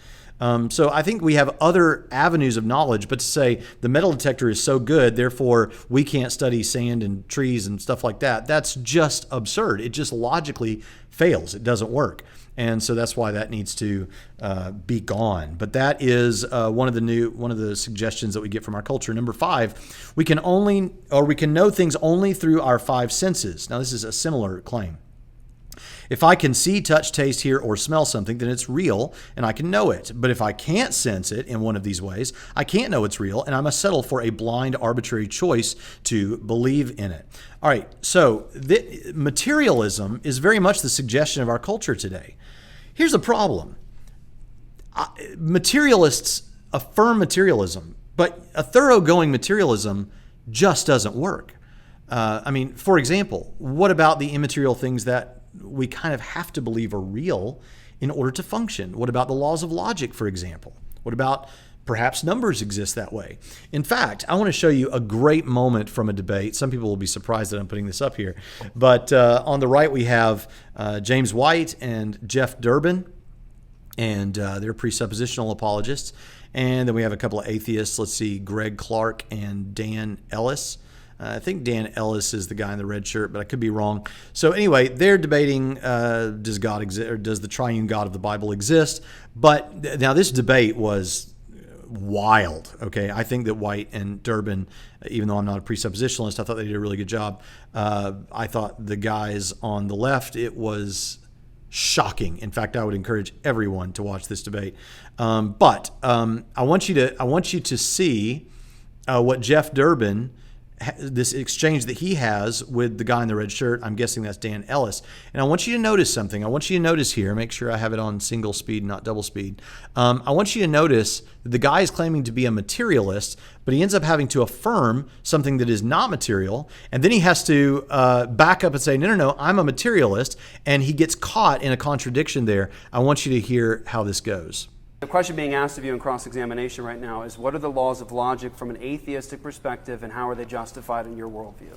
So I think we have other avenues of knowledge, but to say the metal detector is so good, therefore we can't study sand and trees and stuff like that, that's just absurd. It just logically fails. It doesn't work. And so that's why that needs to be gone. But that is one of the suggestions that we get from our culture. Number 5, we can know things only through our 5 senses. Now, this is a similar claim. If I can see, touch, taste, hear, or smell something, then it's real and I can know it. But if I can't sense it in one of these ways, I can't know it's real and I must settle for a blind, arbitrary choice to believe in it. All right, so materialism is very much the suggestion of our culture today. Here's the problem. Materialists affirm materialism, but a thoroughgoing materialism just doesn't work. For example, what about the immaterial things that we kind of have to believe are real in order to function? What about the laws of logic, for example? What about perhaps numbers exist that way? In fact, I want to show you a great moment from a debate. Some people will be surprised that I'm putting this up here. But on the right, we have James White and Jeff Durbin, and they're presuppositional apologists. And then we have a couple of atheists. Let's see, Greg Clark and Dan Ellis. I think Dan Ellis is the guy in the red shirt, but I could be wrong. So anyway, they're debating, does God exist, or does the triune God of the Bible exist? But now this debate was wild, okay? I think that White and Durbin, even though I'm not a presuppositionalist, I thought they did a really good job. I thought the guys on the left, it was shocking. In fact, I would encourage everyone to watch this debate. But I want you to see what Jeff Durbin, this exchange that he has with the guy in the red shirt. I'm guessing that's Dan Ellis. And I want you to notice something. I want you to notice here, make sure I have it on single speed, not double speed. I want you to notice that the guy is claiming to be a materialist, but he ends up having to affirm something that is not material. And then he has to back up and say, no, I'm a materialist. And he gets caught in a contradiction there. I want you to hear how this goes. The question being asked of you in cross-examination right now is, what are the laws of logic from an atheistic perspective, and how are they justified in your worldview?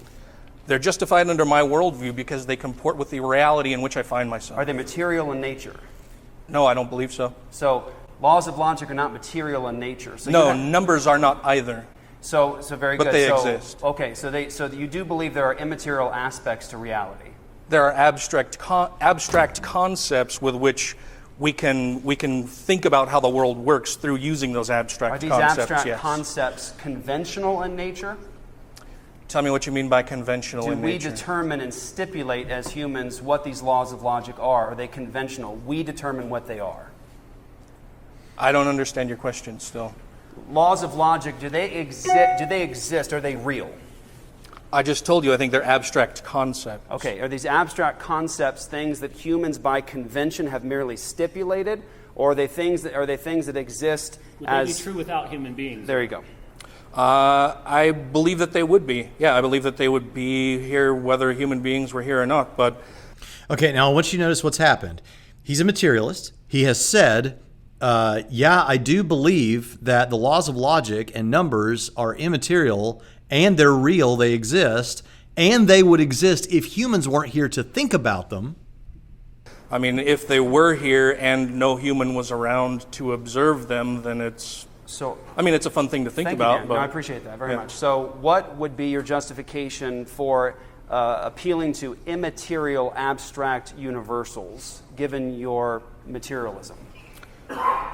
They're justified under my worldview because they comport with the reality in which I find myself. Are they material in nature? No, I don't believe so. So laws of logic are not material in nature. So no, numbers are not either. So very good. But they exist. Okay, so you do believe there are immaterial aspects to reality. There are abstract concepts with which we can think about how the world works through using those abstract concepts. Are these abstract yes. concepts conventional in nature? Tell me what you mean by conventional in nature. Do we determine and stipulate as humans what these laws of logic are? Are they conventional? We determine what they are. I don't understand your question still. Laws of logic, do they exist? Are they real? I just told you I think they're abstract concepts. Okay, are these abstract concepts things that humans by convention have merely stipulated, or are they things that exist as... Would they be true without human beings? There you go. I believe that they would be. Yeah, I believe that they would be here whether human beings were here or not, but... Okay, now I want you to notice what's happened. He's a materialist. He has said, yeah, I do believe that the laws of logic and numbers are immaterial and they're real, they exist, and they would exist if humans weren't here to think about them. I mean, if they were here and no human was around to observe them, then it's... So, it's a fun thing to think about. Thank you, Dan. No, I appreciate that very much. So what would be your justification for appealing to immaterial abstract universals, given your materialism?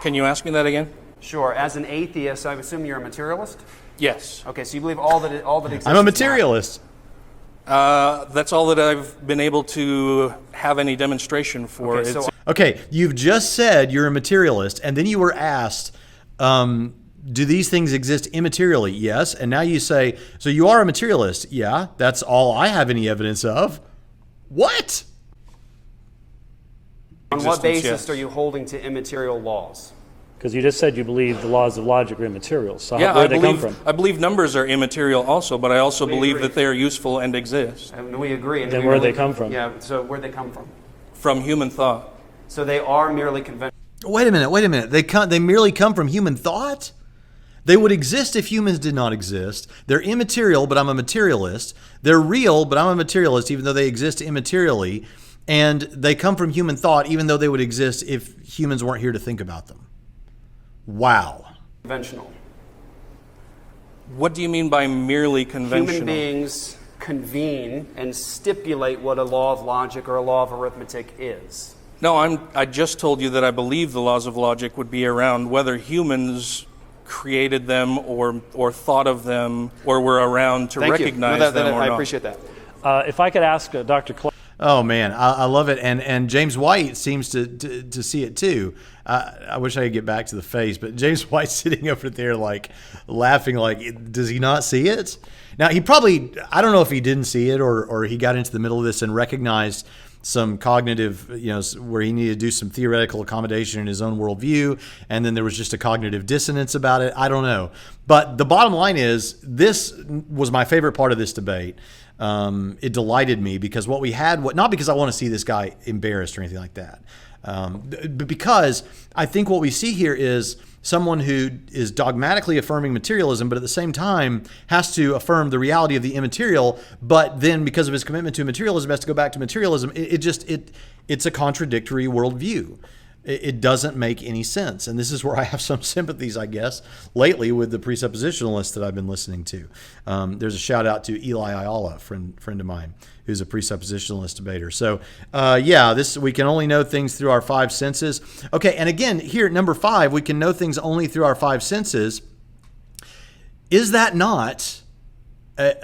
Can you ask me that again? Sure. As an atheist, I assume you're a materialist? Yes. Okay, so you believe all that exists. I'm a materialist. That's all that I've been able to have any demonstration for. Okay, you've just said you're a materialist, and then you were asked, do these things exist immaterially? Yes. And now you say, so you are a materialist. Yeah, that's all I have any evidence of. What? On what basis are you holding to immaterial laws? Because you just said you believe the laws of logic are immaterial. So yeah, where do they come from? I believe numbers are immaterial also, but I also believe that they are useful and exist. And we agree. Then where do they come from? Yeah, so where do they come from? From human thought. So they are merely conventional. Wait a minute. They merely come from human thought? They would exist if humans did not exist. They're immaterial, but I'm a materialist. They're real, but I'm a materialist, even though they exist immaterially. And they come from human thought, even though they would exist if humans weren't here to think about them. Wow. Conventional. What do you mean by merely conventional? Human beings convene and stipulate what a law of logic or a law of arithmetic is. No, I just told you that I believe the laws of logic would be around whether humans created them or thought of them or were around to recognize them or not. I appreciate that. If I could ask Dr. Clark. Oh man, I love it, and James White seems to see it too. I wish I could get back to the face, but James White's sitting over there like laughing, like, does he not see it? Now he probably, I don't know if he didn't see it or he got into the middle of this and recognized some cognitive, where he needed to do some theoretical accommodation in his own worldview, and then there was just a cognitive dissonance about it. I don't know, but the bottom line is, this was my favorite part of this debate. It delighted me because what we had, not because I want to see this guy embarrassed or anything like that, but because I think what we see here is someone who is dogmatically affirming materialism, but at the same time has to affirm the reality of the immaterial, but then because of his commitment to materialism has to go back to materialism. It's a contradictory worldview. It doesn't make any sense. And this is where I have some sympathies, I guess, lately with the presuppositionalists that I've been listening to. There's a shout out to Eli Ayala, friend of mine, who's a presuppositionalist debater. So we can only know things through our five senses. Okay, and again, here at number 5, we can know things only through our five senses. Is that not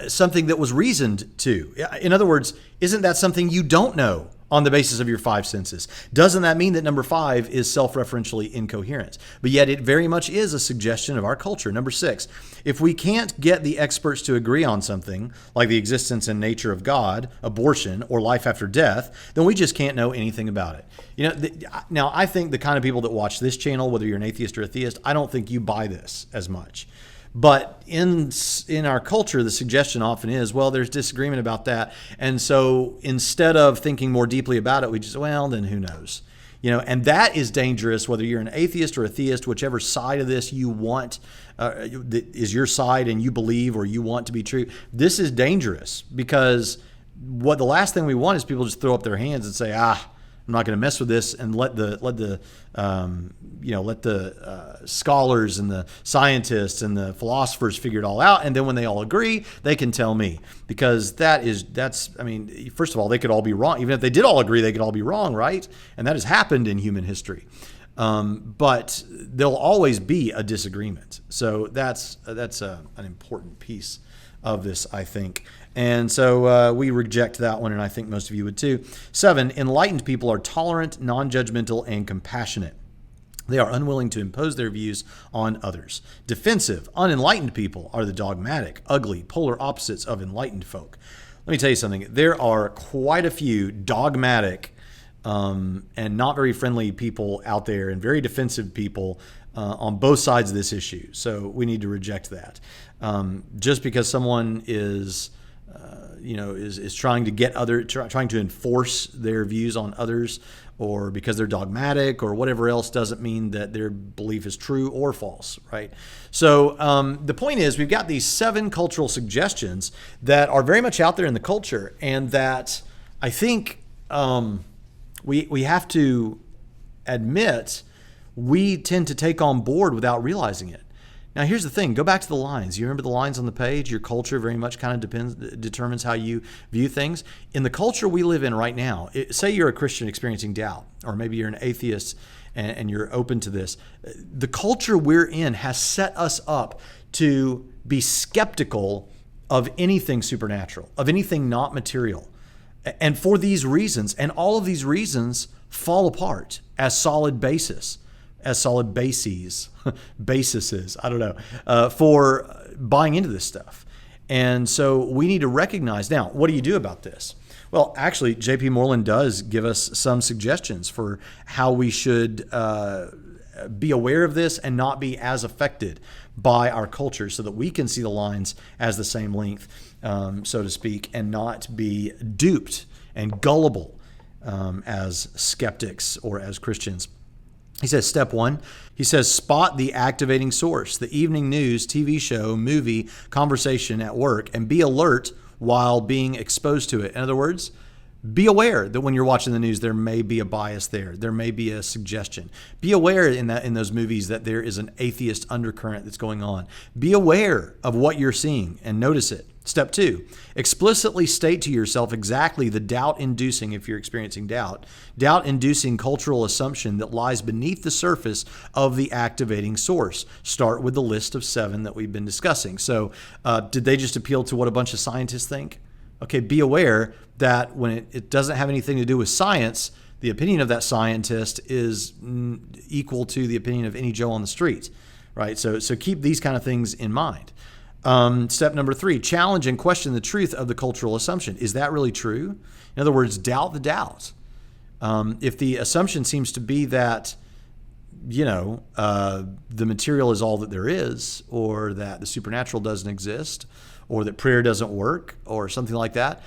something that was reasoned to? In other words, isn't that something you don't know on the basis of your five senses? Doesn't that mean that number 5 is self-referentially incoherent? But yet it very much is a suggestion of our culture. Number 6, if we can't get the experts to agree on something, like the existence and nature of God, abortion, or life after death, then we just can't know anything about it. Now, I think the kind of people that watch this channel, whether you're an atheist or a theist, I don't think you buy this as much. But in our culture, the suggestion often is, well, there's disagreement about that. And so instead of thinking more deeply about it, we just, well, then who knows? And that is dangerous, whether you're an atheist or a theist, whichever side of this you want is your side and you believe or you want to be true. This is dangerous because the last thing we want is people just throw up their hands and say, I'm not going to mess with this, and let the scholars and the scientists and the philosophers figure it all out, and then when they all agree, they can tell me, because first of all, they could all be wrong. Even if they did all agree, they could all be wrong, right? And that has happened in human history. But there'll always be a disagreement. So that's an important piece of this, I think. And so we reject that one, and I think most of you would too. 7, enlightened people are tolerant, non-judgmental, and compassionate. They are unwilling to impose their views on others. Defensive, unenlightened people are the dogmatic, ugly, polar opposites of enlightened folk. Let me tell you something. There are quite a few dogmatic and not very friendly people out there, and very defensive people on both sides of this issue. So we need to reject that. Just because someone is trying to enforce their views on others, or because they're dogmatic or whatever else, doesn't mean that their belief is true or false, right? So the point is, we've got these 7 cultural suggestions that are very much out there in the culture, and that I think we have to admit we tend to take on board without realizing it. Now, here's the thing. Go back to the lines. You remember the lines on the page? Your culture very much kind of determines how you view things. In the culture we live in right now, say you're a Christian experiencing doubt, or maybe you're an atheist and you're open to this. The culture we're in has set us up to be skeptical of anything supernatural, of anything not material. And for these reasons, and all of these reasons fall apart as solid bases, I don't know, for buying into this stuff. And so we need to recognize, now, what do you do about this? Well, actually, JP Moreland does give us some suggestions for how we should be aware of this and not be as affected by our culture, so that we can see the lines as the same length, so to speak, and not be duped and gullible as skeptics or as Christians. He says, step 1, he says, spot the activating source, the evening news, TV show, movie, conversation at work, and be alert while being exposed to it. In other words, be aware that when you're watching the news, there may be a bias there. There may be a suggestion. Be aware in those movies that there is an atheist undercurrent that's going on. Be aware of what you're seeing and notice it. Step 2, explicitly state to yourself exactly the doubt-inducing, if you're experiencing doubt-inducing cultural assumption that lies beneath the surface of the activating source. Start with the list of 7 that we've been discussing. So did they just appeal to what a bunch of scientists think? Okay, be aware that when it doesn't have anything to do with science, the opinion of that scientist is equal to the opinion of any Joe on the street, right? So keep these kind of things in mind. Step number 3, challenge and question the truth of the cultural assumption. Is that really true? In other words, doubt the doubt. If the assumption seems to be that, the material is all that there is, or that the supernatural doesn't exist, or that prayer doesn't work, or something like that,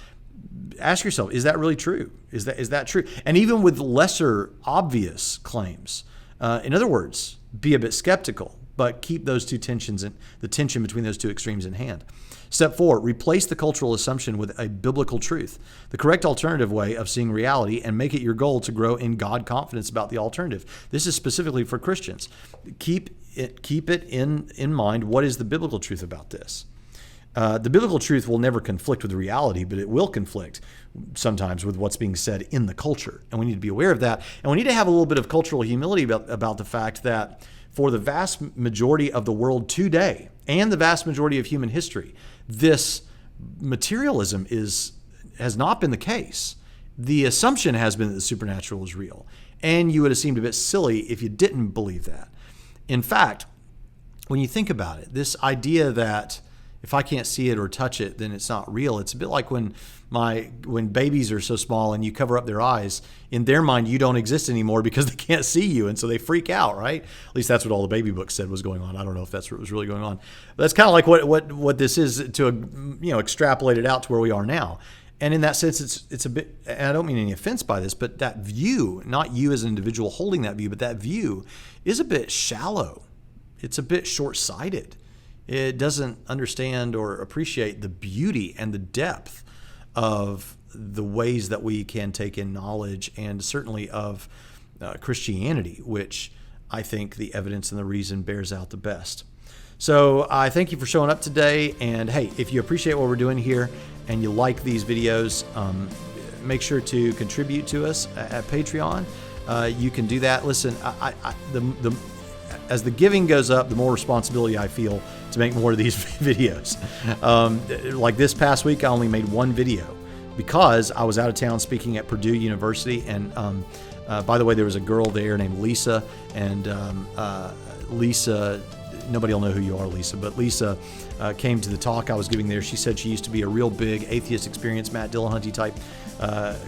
ask yourself, is that really true? Is that true? And even with lesser obvious claims, in other words, be a bit skeptical, but keep those two tensions and the tension between those two extremes in hand. Step 4, replace the cultural assumption with a biblical truth, the correct alternative way of seeing reality, and make it your goal to grow in God confidence about the alternative. This is specifically for Christians. Keep it in mind. What is the biblical truth about this? The biblical truth will never conflict with reality, but it will conflict sometimes with what's being said in the culture. And we need to be aware of that. And we need to have a little bit of cultural humility about the fact that for the vast majority of the world today and the vast majority of human history, this materialism has not been the case. The assumption has been that the supernatural is real. And you would have seemed a bit silly if you didn't believe that. In fact, when you think about it, this idea that if I can't see it or touch it, then it's not real. It's a bit like when babies are so small and you cover up their eyes. In their mind, you don't exist anymore because they can't see you, and so they freak out, right? At least that's what all the baby books said was going on. I don't know if that's what was really going on. But that's kind of like what this is to extrapolate it out to where we are now. And in that sense, it's a bit, and I don't mean any offense by this, but that view, not you as an individual holding that view, but that view is a bit shallow. It's a bit short-sighted. It doesn't understand or appreciate the beauty and the depth of the ways that we can take in knowledge, and certainly of Christianity, which I think the evidence and the reason bears out the best. So I thank you for showing up today. And hey, if you appreciate what we're doing here and you like these videos, make sure to contribute to us at Patreon. You can do that. Listen, as the giving goes up, the more responsibility I feel to make more of these videos. Like this past week, I only made one video because I was out of town speaking at Purdue University. And by the way, there was a girl there named Lisa. And Lisa, nobody will know who you are, Lisa, but Lisa came to the talk I was giving there. She said she used to be a real big atheist experience, Matt Dillahunty type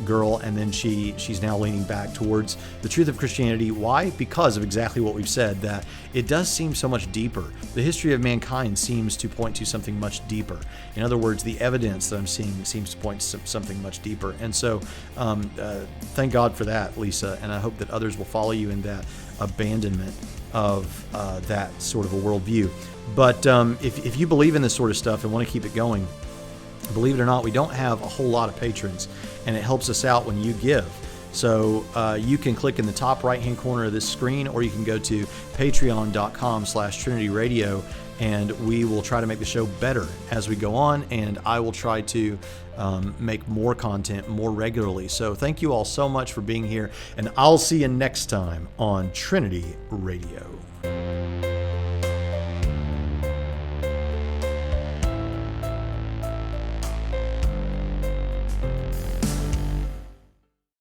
girl, and then she's now leaning back towards the truth of Christianity. Why? Because of exactly what we've said, that it does seem so much deeper. The history of mankind seems to point to something much deeper. In other words, the evidence that I'm seeing seems to point to something much deeper. And so thank God for that, Lisa, and I hope that others will follow you in that abandonment of that sort of a worldview. But if you believe in this sort of stuff and want to keep it going, believe it or not, we don't have a whole lot of patrons, and it helps us out when you give. So you can click in the top right-hand corner of this screen, or you can go to patreon.com/TrinityRadio, and we will try to make the show better as we go on, and I will try to make more content more regularly. So thank you all so much for being here, and I'll see you next time on Trinity Radio.